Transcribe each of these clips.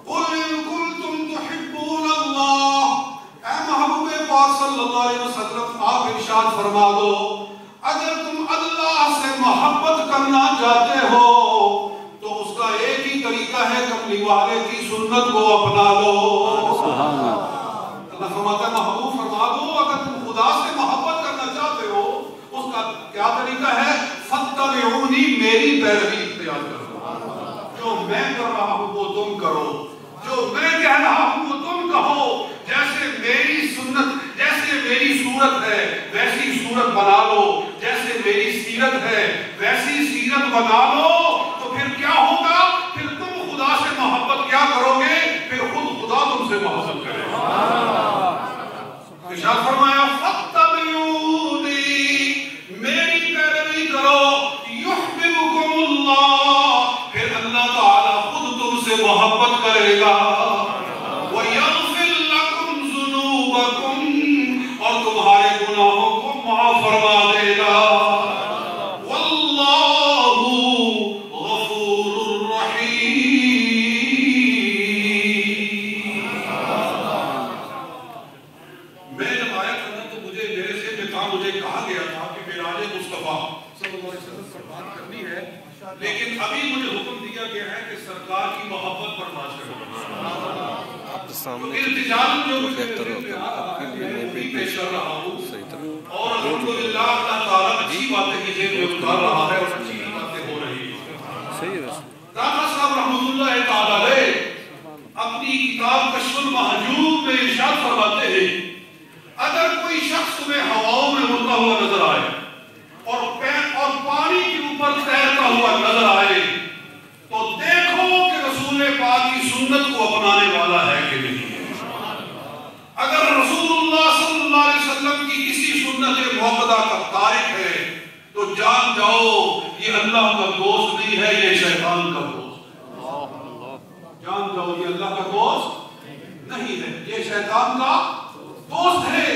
قل ان کنتم تحبون اللہ، اے محبوب پاک صلی اللہ علیہ وسلم آپ ارشاد فرما دو اگر تم اللہ سے محبت کرنا چاہتے ہو تو اس کا ایک ہی طریقہ ہے کملی والے کی سنت کو اپنا لو۔ اللہ فرماتا ہے محبوب فرما دو اگر تم خدا سے محبت کرنا چاہتے ہو اس کا کیا طریقہ ہے؟ فَاتَّبِعُونِی، میری پیروی اختیار کرو، جو میں کر رہا ہوں وہ تم کرو، جو میں کہہ رہا ہوں وہ تم کہو، جیسے میری سنت جیسے میری صورت ہے ویسی صورت بنا لو، جیسے میری سیرت ہے ویسی سیرت بنا لو، تو پھر کیا ہوگا؟ پھر تم خدا سے محبت کیا کرو گے؟ پھر خود خدا تم سے محبت کرے گا۔ ارشاد فرمایا فَاتَّبِعُونِی، میری پیروی کرو، یحببکم اللہ، پھر اللہ تعالیٰ خود تم سے محبت کرے گا، وَیَغْفِرْ لَکُمْ ذُنُوبَکُمْ، اور تمہارے گناہوں کو معاف فرما دے گا، وَاللَّهُ غَفُورٌ رَحِيمٌ۔ میں جب آیا تھا تو میرے سے مجھے کہا گیا تھا کہ معراج مصطفیٰ صلی اللہ علیہ وسلم پر بات کرنی ہے، لیکن ابھی مجھے حکم دیا گیا ہے کہ سرکار کی محبت پر بات کرنا۔ التجال جو مجھے آپ کے لیے میں بھی پیش کر رہا ہوں، اور الحمدللہ اللہ تعالیٰ اچھی باتیں کی ذہن میں اتار رہا ہے اور اچھی باتیں ہو رہی ہیں۔ داتا صاحب رحمۃ اللہ تعالیٰ علیہ اپنی کتاب کشف المحجوب میں ارشاد فرماتے ہیں اگر کوئی شخص تمہیں ہواؤں میں اڑتا ہوا نظر آئے اور پانی کے اوپر تیرتا ہوا نظر آئے تو دیکھو کہ رسول پاک کی سنت کو اپنانے والا ہے کہ نہیں۔ اگر رسول اللہ صلی اللہ علیہ وسلم کی کسی سنت موقدہ کا تارک ہے تو جان جاؤ یہ اللہ کا دوست نہیں ہے، یہ شیطان کا دوست۔ جان جاؤ یہ اللہ کا دوست نہیں ہے، یہ شیطان کا دوست ہے،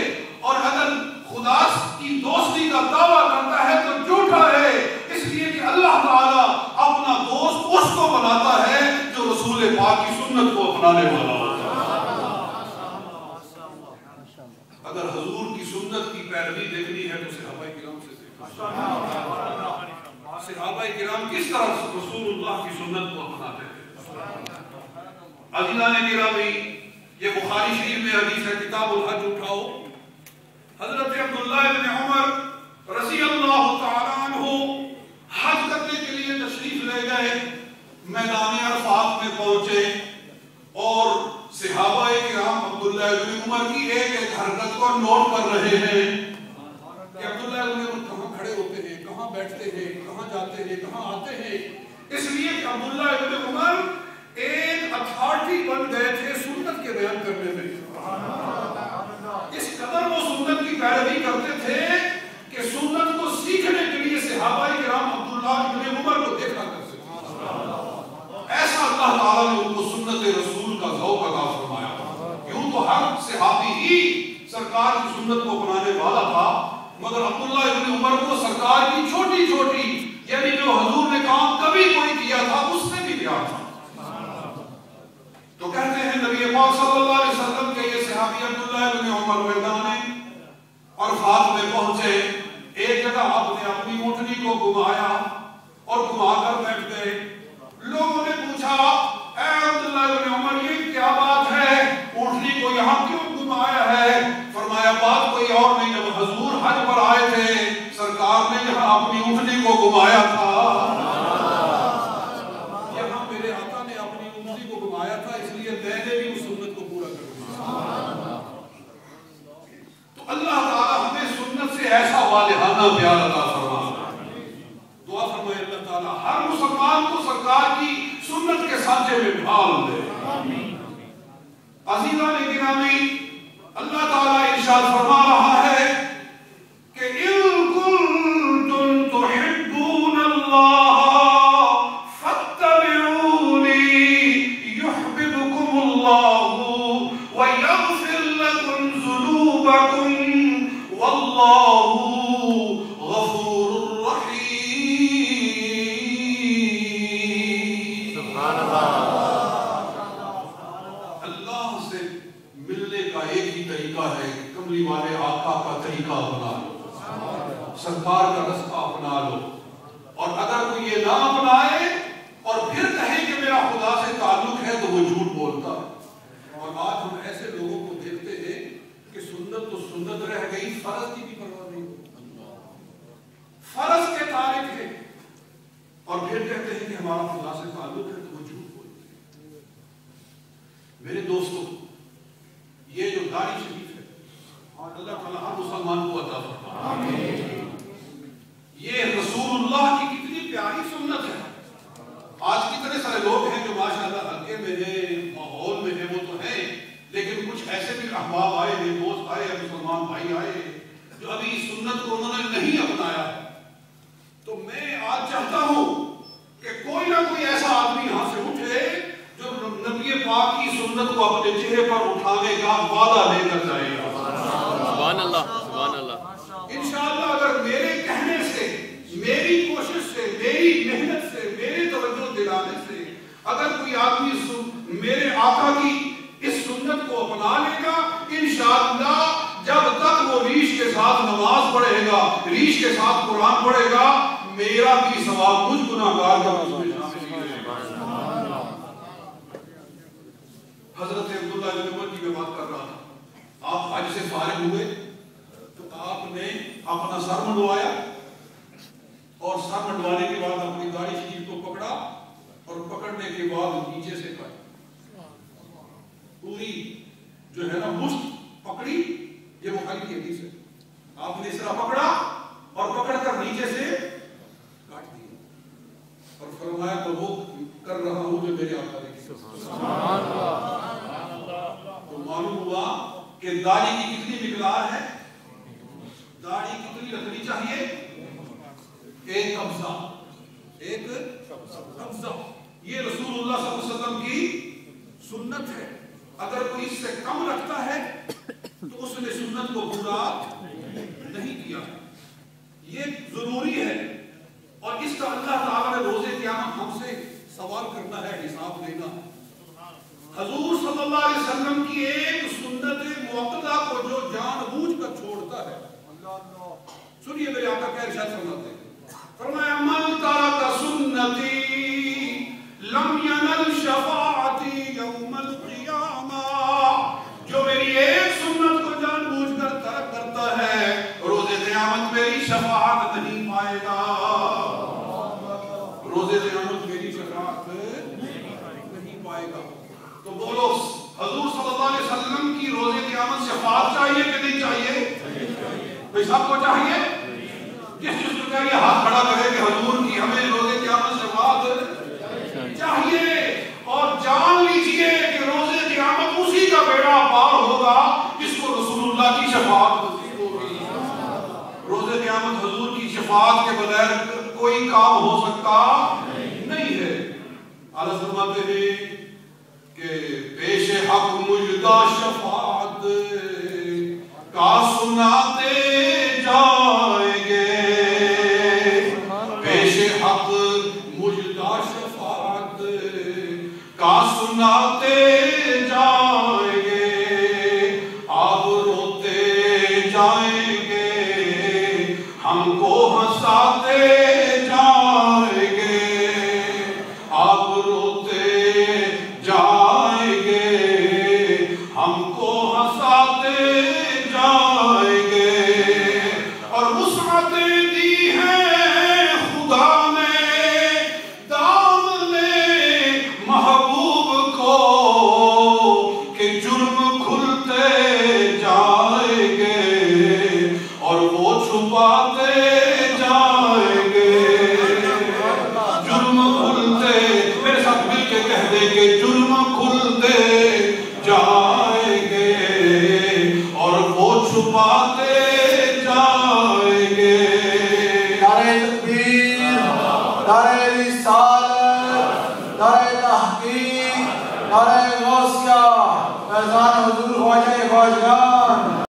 اور اگر خدا کی دوستی کا دعویٰ کرتا ہے تو جھوٹا ہے، اس لیے کہ اللہ تعالیٰ اپنا دوست اس کو بناتا ہے جو رسول پاک کی سنت کو اپنانے والا ہوتا ہے۔ اگر حضور کی سنت کی پیروی دیکھنی ہے تو صحابہ کرام سے دیکھو، صحابہ کرام کس طرح رسول اللہ کی سنت کو اپناتے ہیں۔ عزیزان گرامی، یہ بخاری شریف میں حدیث ہے، کتاب الحج اٹھاؤ، حضرت عبداللہ بن عمر رضی اللہ تعالیٰ عنہ حج کرنے کے لیے تشریف لے گئے، میدان عرفات میں پہنچے اور صحابہ کرام عبداللہ بن عمر کی ایک ایک حرکت کو نوٹ کر رہے ہیں کہ عبداللہ بن عمر کہاں کھڑے ہوتے ہیں، کہاں بیٹھتے ہیں، کہاں جاتے ہیں، کہاں آتے ہیں، اس لیے کہ عبداللہ بن عمر ایک اتھارٹی بن گئے تھے سنت کے بیان کرنے میں۔ اس قدر وہ سنت کی پیروی کرتے تھے کہ سنت کو سیکھنے کے لیے صحابہ کرام عبداللہ بن عمر کو دیکھا کرتے تھے۔ ایسا اللہ تعالیٰ نے ان کو سنت رسول کا ذوق عطا فرمایا۔ یوں تو ہر صحابی ہی سرکار کی سنت کو اپنانے والا تھا، مگر عبداللہ بن عمر کو سرکار کی چھوٹی چھوٹی یعنی جو حضور نے کام کبھی کوئی کیا تھا اس سے بھی پیار تھا۔ تو کہتے ہیں نبی پاک صلی اللہ علیہ وسلم کے یہ صحابی عبداللہ بن عمر میدان عرفات میں پہنچے، ایک جگہ آپ نے اپنی اونٹنی کو گھمایا اور گھما کر بیٹھ گئے۔ لوگوں نے پوچھا اے عبداللہ بن عمر یہ کیا بات ہے، اونٹنی کو یہاں کیوں گھمایا ہے؟ فرمایا بات کوئی اور نہیں، جب حضور حج پر آئے تھے سرکار نے یہاں اپنی اونٹنی کو گھمایا تھا، یہاں میرے آقا نے اپنی اونٹنی کو گھمایا تھا، اس لیے میں نے بھی اس سنت کو پورا کر دیا۔ تو اللہ تعالیٰ ہمیں سنت سے ایسا والہانہ پیار عطا فرما، دعا فرمائے اللہ تعالیٰ ہر مسلمان کو سرکار کی سنت کے سانچے میں ڈھال دے۔ عزیزان گرامی، اللہ تعالیٰ ارشاد فرما رہا ہے کہ اِن كُنتُمْ تُحِبُّونَ اللَّهَ فَاتَّبِعُونِي يُحْبِبْكُمُ اللَّهُ وَيَغْفِرْ لَكُمْ ذُنُوبَكُمْ وَاللَّهُ غَفُورٌ رَحِيمٌ۔ سرکار کا رستہ اپنا لو، اور اگر کوئی یہ نہ اپنائے اور پھر کہے کہ میرا خدا سے تعلق ہے تو وہ جھوٹ بولتا ہے۔ اور آج ہم ایسے لوگوں کو دیکھتے ہیں کہ سنت تو سنت رہ گئی، فرض کی بھی پرواہ نہیں ہوتی، فرض کے تارک ہیں، اور پھر کہتے ہیں کہ ہمارا خدا سے تعلق ہے تو وہ جھوٹ بولتے ہیں۔ میرے دوستو، یہ جو داڑھی شریف ہے، اور اللہ تعالیٰ ہر مسلمان کو عطا فرمائے، یہ رسول اللہ کی کتنی پیاری سنت ہے۔ آج کتنے سارے لوگ ہیں جو ماشاءاللہ حلقے میں ہیں، ماحول میں ہیں، وہ تو ہیں، لیکن کچھ ایسے بھی احباب آئے ہیں، دوست آئے ہیں، مسلمان بھائی آئے ہیں جو ابھی اس سنت کو انہوں نے نہیں اپنایا۔ تو میں آج چاہتا ہوں کہ کوئی نہ کوئی ایسا آدمی یہاں سے اٹھے جو نبی پاک کی سنت کو اپنے چہرے پر اٹھانے کا وعدہ لے کر جائے گا۔ سبحان اللہ، سبحان اللہ۔ انشاءاللہ اگر میرے کہنے سے، میری کوشش سے، میری محنت سے، میرے توجہ دلانے سے اگر کوئی آدمی میرے آقا کی اس سنت کو اپنا لے گا، انشاءاللہ جب تک وہ ریش کے ساتھ نماز پڑھے گا، ریش کے ساتھ قرآن پڑھے گا، میرا بھی ثواب مجھ گناہگار کا اس میں شامل ہے۔ حضرت عبداللہ بن عمر کی میں بات کر رہا تھا، آپ حج سے فارغ ہوئے تو آپ نے اپنا سر منڈوایا، اور سر منڈوانے کے بعد اپنی داڑھی شریف کو پکڑا، اور پکڑنے کے بعد نیچے سے کاٹا، پوری جو ہے نا مشت پکڑی، یہ بخاری کی حدیث ہے، آپ نے اس طرح پکڑا اور پکڑ کر نیچے سے کاٹ دیا، اور فرمایا تو وہ کر رہا ہوں جو میرے آقا نے کیا۔ سبحان اللہ۔ تو معلوم ہوا کہ داڑھی کی کتنی مقدار ہے، داڑھی کتنی رکھنی چاہیے، ایک قبضہ، ایک قبضہ۔ یہ رسول اللہ صلی اللہ علیہ وسلم کی سنت ہے، اگر کوئی اس سے کم رکھتا ہے تو اس نے سنت کو پورا نہیں کیا۔ یہ ضروری ہے، اور اس کا اللہ تعالیٰ نے روزے قیامت ہم سے سوال کرنا ہے، حساب لینا ہے۔ حضور صلی اللہ علیہ وسلم کی ایک سنت موقدہ کو جو جان بوجھ کر چھوڑتا ہے، سنیے میرے آقا کیا ارشاد فرماتے ہیں، فرمایا من ترک سنتی لم ینل شفاعتی یوم القیامہ، جو میری ایک سنت کو جان بوجھ کر ترک کرتا ہے، روز قیامت میری شفاعت نہیں پائے گا، روز قیامت میری شفاعت نہیں پائے گا۔ تو بولو، حضور صلی اللہ علیہ وسلم کی روز قیامت شفاعت چاہیے کہ نہیں چاہیے؟ بھئی سب کو چاہیے؟ کس چیز کو چاہیے؟ ہاتھ کھڑا کرے کہ حضور کی ہمیں روز قیامت شفاعت چاہیے، اور جان لیجئے کہ روز قیامت اسی کا بیڑا پار ہوگا جس کو رسول اللہ کی شفاعت نصیب ہوگی۔ روز قیامت حضور کی شفاعت کے بغیر کوئی کام ہو سکتا نہیں ہے۔ اعلیٰ فرماتے ہیں کہ پیش حق مجدہ شفاعت کا سناتے جائیں گے، پیش حق مجدہ شفاعت کا سناتے جائیں گے، آپ روتے جائیں گے، ہم کو ہنساتے جائیں گے، آپ روتے جائیں گے، ہم کو ہنساتے جائیں گے، اور وسعتیں دی ہیں خدا نے دامنے محبوب کو کہ جرم کھلتے جائیں گے اور وہ چھپاتے جائیں گے، جرم کھلتے، میرے ساتھ مل کے کہہ دیں کہ جرم کھلتے جائیں گے اور وہ چھپاتے جائیں گے۔ نعرہ تکبیر، نعرہ رسالت، نعرہ تحقیق، نعرہ غوثیہ، فیضان حضور خواجہ خواجگان۔